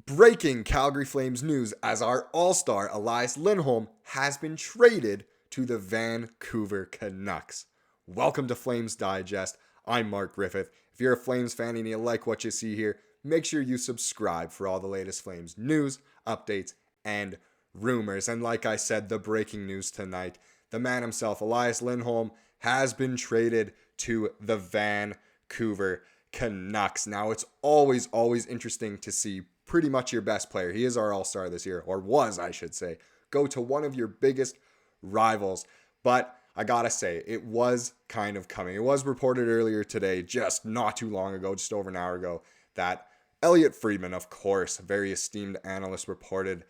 Breaking Calgary Flames news as our all-star Elias Lindholm has been traded to the Vancouver Canucks. Welcome to Flames Digest. I'm Mark Griffith. If you're a Flames fan and you like what you see here, make sure you subscribe for all the latest Flames news, updates, and rumors. And like I said, the breaking news tonight, the man himself, Elias Lindholm, has been traded to the Vancouver Canucks. Now, it's always interesting to see pretty much your best player, he is our all-star this year, or was, I should say, go to one of your biggest rivals. But I gotta say, it was kind of coming. It was reported earlier today, just not too long ago, just over an hour ago, that Elliotte Friedman, of course, a very esteemed analyst, reported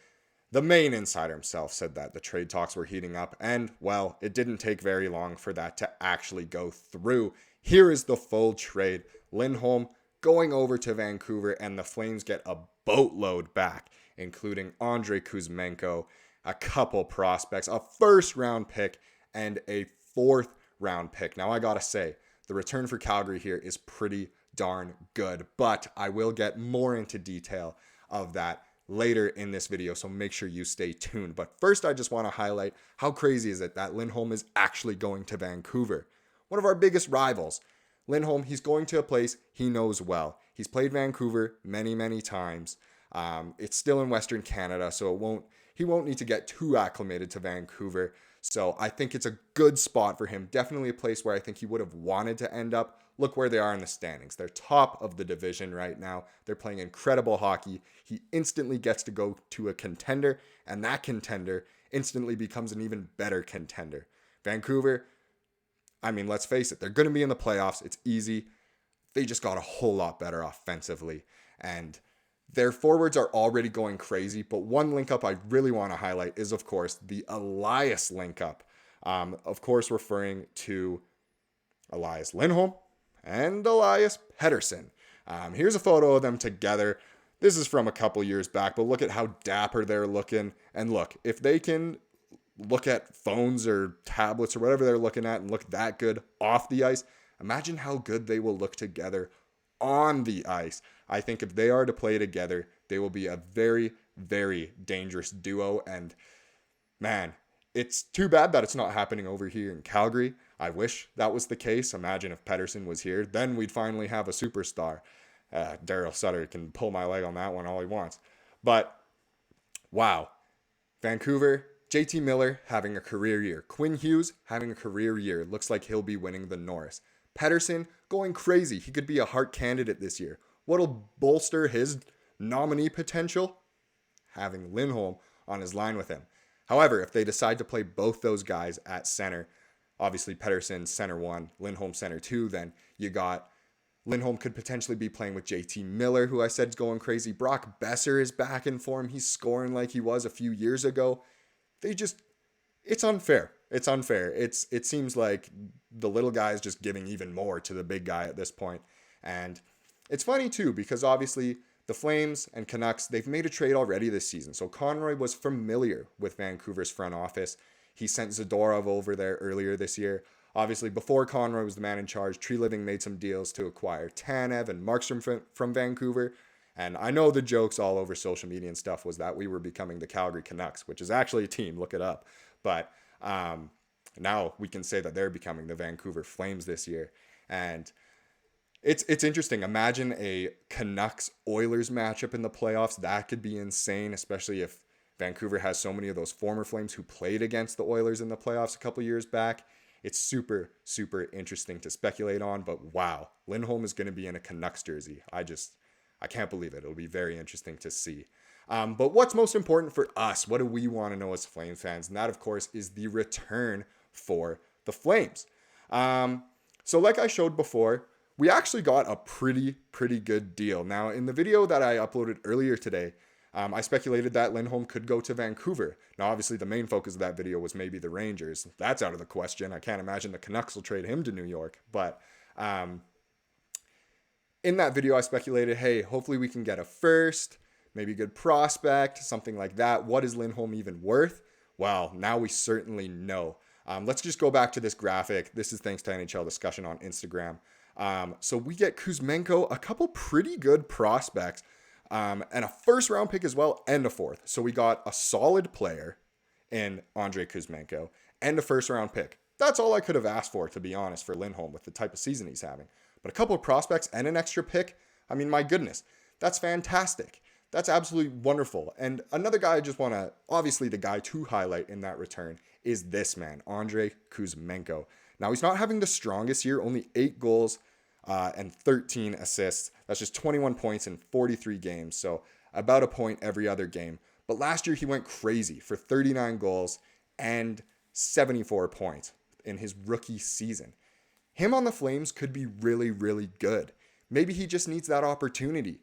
the main insider himself said that the trade talks were heating up, and, well, it didn't take very long for that to actually go through. Here is the full trade. Lindholm going over to Vancouver, and the Flames get a boatload back, including Andrei KUZMENKO, a couple prospects, a first-round pick, and a fourth-round pick. Now, I gotta say, the return for Calgary here is pretty darn good, but I will get more into detail of that later in this video, so make sure you stay tuned. But first, I just want to highlight how crazy is it that Lindholm is actually going to Vancouver, one of our biggest rivals. Lindholm, he's going to a place he knows well. He's played Vancouver many times. It's still in Western Canada, so he won't need to get too acclimated to Vancouver. So I think it's a good spot for him. Definitely a place where I think he would have wanted to end up. Look where they are in the standings. They're top of the division right now. They're playing incredible hockey. He instantly gets to go to a contender, and that contender instantly becomes an even better contender. Vancouver, I mean, let's face it, they're going to be in the playoffs. It's easy. They just got a whole lot better offensively. And their forwards are already going crazy. But one link-up I really want to highlight is, of course, the Elias Linkup. Of course, referring to Elias Lindholm and Elias Pettersson. Here's a photo of them together. This is from a couple years back, but look at how dapper they're looking. And look, if they can look at phones or tablets or whatever they're looking at and look that good off the ice, imagine how good they will look together on the ice. I think if they are to play together, they will be a very dangerous duo. And man, it's too bad that it's not happening over here in Calgary. I wish that was the case. Imagine if Pettersson was here, then we'd finally have a superstar. Daryl Sutter can pull my leg on that one all he wants. But wow, Vancouver, JT Miller having a career year. Quinn Hughes having a career year. Looks like he'll be winning the Norris. Pettersson going crazy. He could be a Hart candidate this year. What'll bolster his nominee potential? Having Lindholm on his line with him. However, if they decide to play both those guys at center, obviously Pettersson center 1, Lindholm center 2, then you got Lindholm could potentially be playing with JT Miller, who I said is going crazy. Brock Besser is back in form. He's scoring like he was a few years ago. It's unfair. It's unfair. It seems like the little guy is just giving even more to the big guy at this point. And it's funny too, because obviously the Flames and Canucks, they've made a trade already this season. So Conroy was familiar with Vancouver's front office. He sent Zadorov over there earlier this year. Obviously, before Conroy was the man in charge, Tree Living made some deals to acquire Tanev and Markstrom from Vancouver. And I know the jokes all over social media and stuff was that we were becoming the Calgary Canucks, which is actually a team. Look it up. But now we can say that they're becoming the Vancouver Flames this year. And it's interesting. Imagine a Canucks-Oilers matchup in the playoffs. That could be insane, especially if Vancouver has so many of those former Flames who played against the Oilers in the playoffs a couple years back. It's super interesting to speculate on. But wow, Lindholm is going to be in a Canucks jersey. I can't believe it. It'll be very interesting to see. But what's most important for us? What do we want to know as Flames fans? And that, of course, is the return for the Flames. So like I showed before, we actually got a pretty good deal. Now, in the video that I uploaded earlier today, I speculated that Lindholm could go to Vancouver. Now, obviously, the main focus of that video was maybe the Rangers. That's out of the question. I can't imagine the Canucks will trade him to New York. But in that video, I speculated, hey, hopefully we can get a first, maybe a good prospect, something like that. What is Lindholm even worth? Well, now we certainly know. Let's just go back to this graphic. This is thanks to NHL Discussion on Instagram. So we get KUZMENKO, a couple pretty good prospects. and a first round pick as well, and a fourth. So we got a solid player in Andrei KUZMENKO and a first round pick. That's all I could have asked for, to be honest, for Lindholm with the type of season he's having. But a couple of prospects and an extra pick, I mean, my goodness, that's fantastic. That's absolutely wonderful. And another guy I just want to, obviously the guy to highlight in that return is this man, Andrei KUZMENKO. Now, he's not having the strongest year, only 8 goals and 13 assists. That's just 21 points in 43 games, so about a point every other game. But last year he went crazy for 39 goals and 74 points in his rookie season. Him on the Flames could be really, really good. Maybe he just needs that opportunity.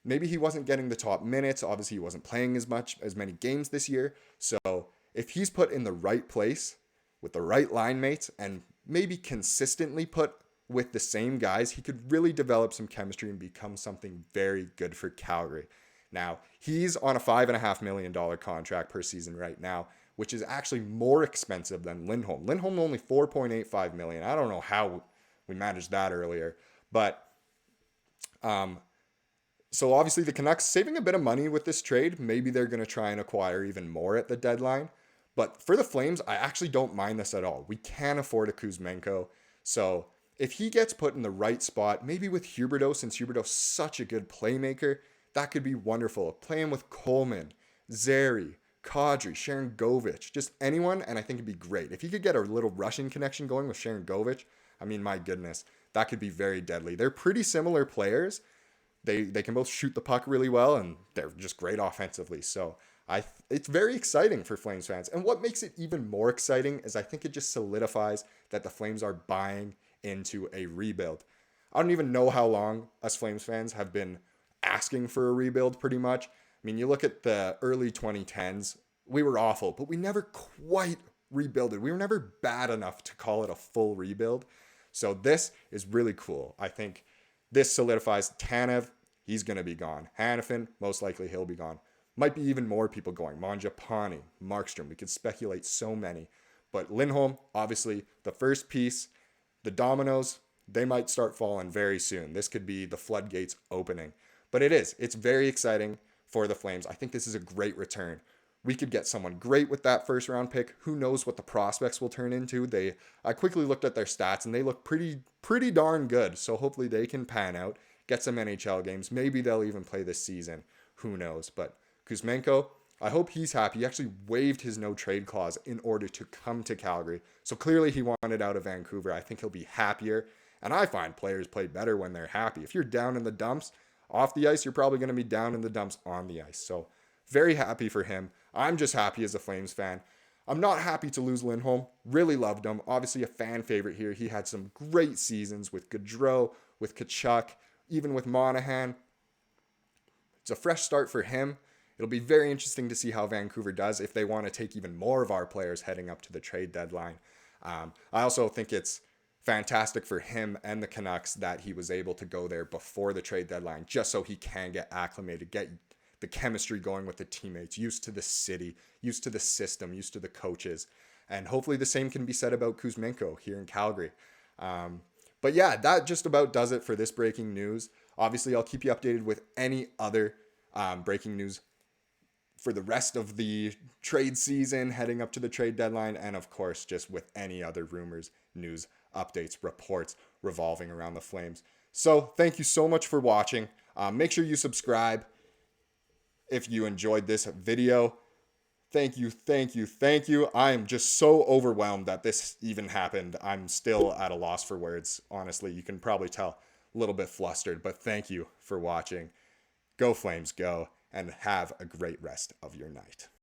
Maybe he wasn't getting the top minutes. Obviously, he wasn't playing as many games this year. So if he's put in the right place with the right line mates and maybe consistently put with the same guys, he could really develop some chemistry and become something very good for Calgary. Now, he's on a $5.5 million contract per season right now, which is actually more expensive than Lindholm. Lindholm only $4.85 million. I don't know how we managed that earlier, but so obviously the Canucks saving a bit of money with this trade. Maybe they're going to try and acquire even more at the deadline. But for the Flames, I actually don't mind this at all. We can afford a KUZMENKO. So if he gets put in the right spot, maybe with Huberdeau, since Huberdeau's such a good playmaker, that could be wonderful. Playing with Coleman, Zary, Kadri, Sharangovich, just anyone, and I think it'd be great. If he could get a little Russian connection going with Sharangovich, I mean, my goodness, that could be very deadly. They're pretty similar players. They can both shoot the puck really well, and they're just great offensively. So it's very exciting for Flames fans. And what makes it even more exciting is I think it just solidifies that the Flames are buying into a rebuild. I don't even know how long us Flames fans have been asking for a rebuild, pretty much. I mean, you look at the early 2010s, we were awful, but we never quite rebuilded. We were never bad enough to call it a full rebuild. So this is really cool. I think this solidifies Tanev. He's going to be gone. Hanifin, most likely he'll be gone. Might be even more people going. Mangiapane, Markstrom. We could speculate so many. But Lindholm, obviously, the first piece, the dominoes, they might start falling very soon. This could be the floodgates opening. But it is. It's very exciting for the Flames. I think this is a great return. We could get someone great with that first round pick. Who knows what the prospects will turn into? I quickly looked at their stats and they look pretty darn good. So hopefully they can pan out, get some NHL games. Maybe they'll even play this season. Who knows? But KUZMENKO, I hope he's happy. He actually waived his no trade clause in order to come to Calgary. So clearly he wanted out of Vancouver. I think he'll be happier. And I find players play better when they're happy. If you're down in the dumps off the ice, you're probably going to be down in the dumps on the ice. So very happy for him. I'm just happy as a Flames fan. I'm not happy to lose Lindholm. Really loved him. Obviously a fan favorite here. He had some great seasons with Gaudreau, with Tkachuk, even with Monahan. It's a fresh start for him. It'll be very interesting to see how Vancouver does if they want to take even more of our players heading up to the trade deadline. I also think it's fantastic for him and the Canucks that he was able to go there before the trade deadline, just so he can get acclimated, get the chemistry going with the teammates, used to the city, used to the system, used to the coaches. And hopefully the same can be said about KUZMENKO here in Calgary. But yeah, that just about does it for this breaking news. Obviously, I'll keep you updated with any other breaking news for the rest of the trade season heading up to the trade deadline. And of course, just with any other rumors, news, updates, reports revolving around the Flames. So thank you so much for watching. Make sure you subscribe if you enjoyed this video. Thank you. I am just so overwhelmed that this even happened. I'm still at a loss for words. Honestly, you can probably tell a little bit flustered, but thank you for watching. Go Flames, go, and have a great rest of your night.